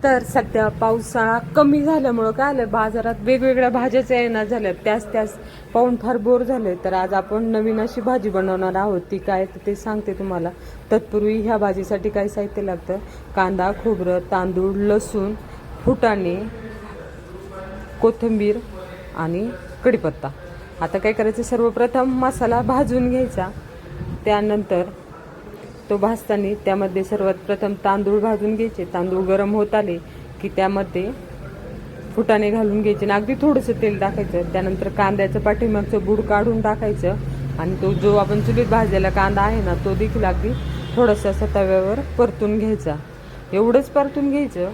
तर सध्या पावसाळा कमी झाल्यामुळं काय आलं, बाजारात वेगवेगळ्या भाज्याच येणार झाल्या, त्याच पाहून फार बोर झाले. तर आज आपण नवीन अशी भाजी बनवणार आहोत. ती काय ते सांगते तुम्हाला. तत्पूर्वी ह्या भाजीसाठी काय साहित्य लागतं: कांदा, खोबरं, तांदूळ, लसूण, फुटाणे, कोथिंबीर आणि कढीपत्ता. आता काय करायचं, सर्वप्रथम मसाला भाजून घ्यायचा. त्यानंतर तो भाजताना त्यामध्ये सर्वात प्रथम तांदूळ भाजून घ्यायचे. तांदूळ गरम होत आले की त्यामध्ये फुटाणे घालून घ्यायचे आणि अगदी थोडंसं तेल टाकायचं. त्यानंतर कांद्याचं पाठीमागचं बूड काढून टाकायचं आणि तो जो आपण चुलीत भाजलेला कांदा आहे ना, तो देखील अगदी थोडंसं असं तव्यावर परतून घ्यायचा. एवढंच परतून घ्यायचं.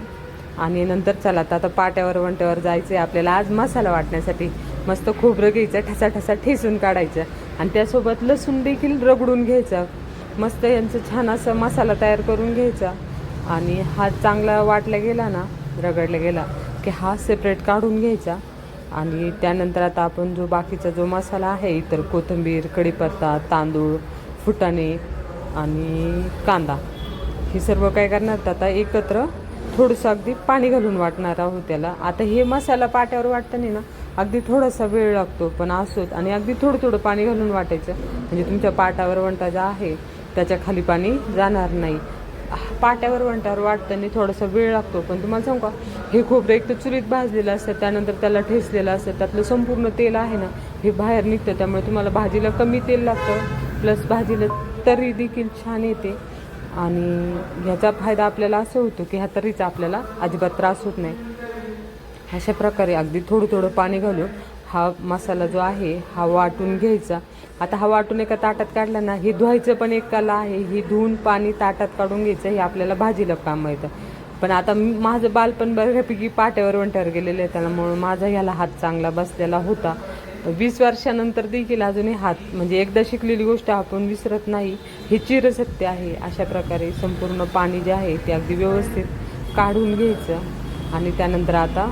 आणि नंतर चला आता पाट्यावर वंट्यावर जायचं आहे आपल्याला. आज मसाला वाटण्यासाठी मस्त खोबरं घ्यायचं, ठसा ठसा ठेसून काढायचं आणि त्यासोबत लसूण देखील रगडून घ्यायचा. मस्त यांचं छान असं मसाला तयार करून घ्यायचा. आणि हा चांगला वाटला गेला ना, रगडला गेला की हा सेपरेट काढून घ्यायचा. आणि त्यानंतर आता आपण जो बाकीचा जो मसाला आहे, इतर कोथिंबीर, कढीपत्ता, तांदूळ, फुटाणे आणि कांदा, हे सर्व काय करणार आता एकत्र थोडंसं अगदी पाणी घालून वाटणार आहोत त्याला. आता हे मसाला पाट्यावर वाटताना ना अगदी थोडासा वेळ लागतो, पण असोत. आणि अगदी थोडं थोडं पाणी घालून वाटायचं, म्हणजे तुमच्या पाटावर वंटा जे आहे त्याच्या खाली पाणी जाणार नाही. पाट्यावर वंट्यावर वाटताना थोडासा वेळ लागतो, पण तुम्हाला सांगू का, हे खोबरं एक तर चुलीत भाजलेलं असतं, त्यानंतर त्याला ठेसलेलं असतं, त्यातलं संपूर्ण तेल आहे ना हे बाहेर निघतं. त्यामुळे तुम्हाला भाजीला कमी तेल लागतं, प्लस भाजीला तरी देखील छान येते. आणि ह्याचा फायदा आपल्याला असं होतो की ह्या तरीचा आपल्याला अजिबात त्रास होत नाही. अशा प्रकारे अगदी थोडं थोडं पाणी घालून हा मसाला जो आहे हा वाटून घ्यायचा. आता हा वाटून एका ताटात काढला ना, हे धुवायचं पण एक कला आहे. ही धुवून पाणी ताटात काढून घ्यायचं, हे आपल्याला भाजीला काम येतं. पण आता माझं बालपण बऱ्यापैकी पाट्यावर वंट्यावर गेलेलं आहे, त्यामुळे माझा ह्याला हात चांगला बसलेला होता. 20 वर्षानंतर देखील अजूनही हात, म्हणजे एकदा शिकलेली गोष्ट आपण विसरत नाही, हे चिरसत्य आहे. अशा प्रकारे संपूर्ण पाणी जे आहे ते अगदी व्यवस्थित काढून घ्यायचं. आणि त्यानंतर आता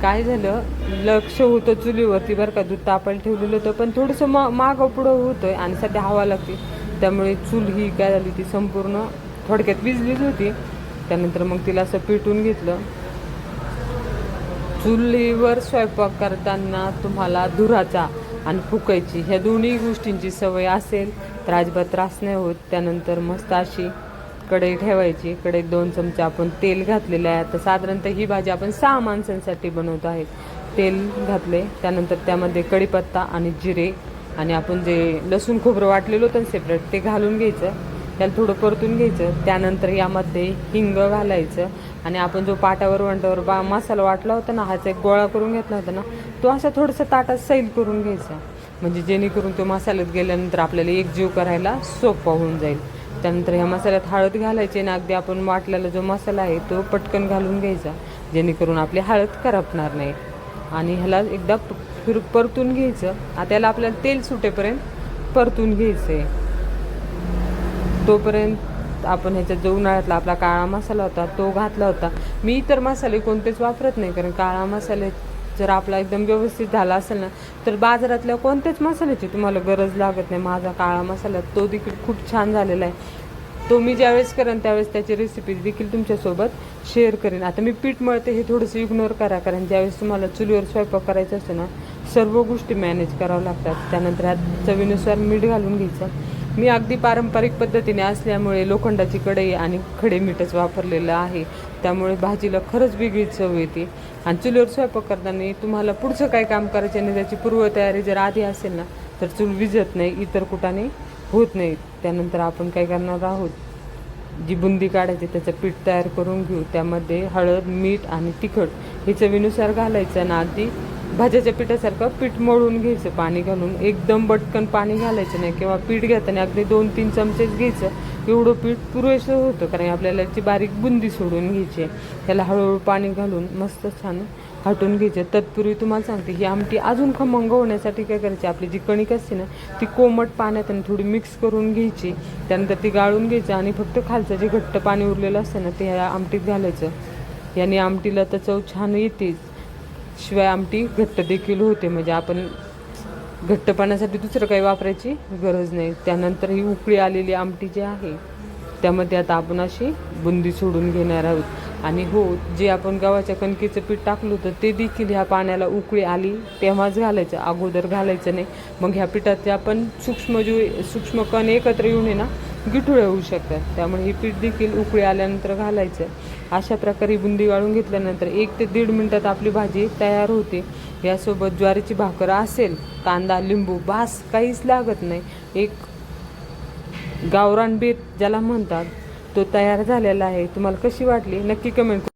काय झालं, लक्ष होतं चुलीवरती बरं का, दूध तापायला ठेवलेलं होतं, पण थोडंसं मागं पुढं होतंय आणि सध्या हवा लागते, त्यामुळे चूल ही काय झाली ती संपूर्ण थोडक्यात विजलीच होती. त्यानंतर मग तिला असं पेटून घेतलं. चुलीवर स्वयंपाक करताना तुम्हाला धुराचा आणि फुकायची ह्या दोन्ही गोष्टींची सवय असेल तर अजिबात त्रास नाही होत. त्यानंतर मस्त अशी कढई ठेवायची. कढईत 2 चमचे आपण तेल घातलेलं आहे. आता साधारणतः ही भाजी आपण 6 माणसांसाठी बनवत आहे. तेल घातले, त्यानंतर त्यामध्ये कढीपत्ता आणि जिरे आणि आपण जे लसूण खोबरं वाटलेलं होतं सेपरेट ते घालून घ्यायचं. त्याला थोडं परतून घ्यायचं. त्यानंतर यामध्ये हिंग घालायचं आणि आपण जो पाटावर वंटावर मसाला वाटला होता ना, ह्याचा एक गोळा करून घेतला होता ना, तो असा थोडासा ताटात सैल करून घ्यायचा, म्हणजे जेणेकरून तो मसाल्यात गेल्यानंतर आपल्याला एक जीव करायला सोपं होऊन जाईल. त्यानंतर ह्या मसाल्यात हळद घालायची आणि अगदी आपण वाटलेला जो मसाला आहे तो पटकन घालून घ्यायचा, जेणेकरून आपली हळद करपणार नाही. आणि ह्याला एकदा परतून घ्यायचं. आता याला आपल्याला तेल सुटेपर्यंत परतून घ्यायचं आहे. तोपर्यंत आपण ह्याच्यात जो उन्हाळ्यातला आपला काळा मसाला होता तो घातला होता. मी इतर मसाले कोणतेच वापरत नाही, कारण काळा मसाले जर आपला एकदम व्यवस्थित झाला असेल ना तर बाजारातल्या कोणत्याच मसाल्याची तुम्हाला गरज लागत नाही. माझा काळा मसाला तो देखील खूप छान झालेला आहे. तो मी ज्यावेळेस करेन त्यावेळेस त्याची रेसिपी देखील तुमच्यासोबत शेअर करेन. आता मी पीठ मळते हे थोडंसं इग्नोर करा, कारण ज्यावेळेस तुम्हाला चुलीवर स्वयंपाक करायचा असतो ना सर्व गोष्टी मॅनेज कराव्या लागतात. त्यानंतर ह्यात चवीनुसार मीठ घालून घ्यायचं. मी अगदी पारंपरिक पद्धतीने असल्यामुळे लोखंडाची कढई आणि खडे मीठच वापरलेलं आहे, त्यामुळे भाजीला खरंच वेगळी चव येते. आणि चुलीवर स्वयंपाक करताना तुम्हाला पुढचं काय काम करायचं आणि त्याची पूर्वतयारी जर आधी असेल ना तर चूल विझत नाही, इतर कुठाने होत नाही. त्यानंतर आपण काय करणार आहोत, जी बुंदी काढायची त्याचं पीठ तयार करून घेऊ. त्यामध्ये हळद, मीठ आणि तिखट हे चवीनुसार घालायचं आणि अगदी भाज्याच्या पिठासारखं पीठ मळून घ्यायचं पाणी घालून. एकदम बटकन पाणी घालायचं नाही, किंवा पीठ घेताना अगदी 2-3 चमचेच घ्यायचं. एवढं पीठ पुरेसं होतं, कारण आपल्याला याची बारीक बुंदी सोडून घ्यायची. त्याला हळूहळू पाणी घालून मस्त छान हटून घ्यायचं. तत्पूर्वी तुम्हाला सांगते, ही आमटी अजून खमंग होण्यासाठी काय करायची, आपली जी कणिक असते ना ती कोमट पाण्यात आणि थोडी मिक्स करून घ्यायची. त्यानंतर ती गाळून घ्यायची आणि फक्त खालचं जे घट्ट पाणी उरलेलं असतं ना ते ह्या आमटीत घालायचं. याने आमटीला तर चव छान येतेच, शिवाय आमटी घट्ट देखील होते, म्हणजे आपण घट्टपणासाठी दुसरं काही वापरायची गरज नाही. त्यानंतर ही उकळी आलेली आमटी जी आहे त्यामध्ये आता आपण अशी बुंदी सोडून घेणार आहोत. आणि हो, जे आपण गव्हाच्या कणकेचं पीठ टाकलं होतं ते देखील ह्या पाण्याला उकळी आली तेव्हाच घालायचं, अगोदर घालायचं नाही. मग ह्या पिठाचे आपण सूक्ष्म कण एकत्र येऊन आहे ना गिठुळे होऊ शकतात. त्यामुळे हे पीठ देखील उकळी आल्यानंतर घालायचं. अशा प्रकारे बुंदी गाळून घेतल्यानंतर 1 ते 1.5 मिनटात आपली भाजी तयार होते. यासोबत ज्वारीची भाकर असेल, कांदा लिंबू बास, काहीच लागत नाही. एक गावरान बेत ज्याला म्हणतात तो तयार झालेला आहे. तुम्हाला कशी वाटली नक्की कमेंट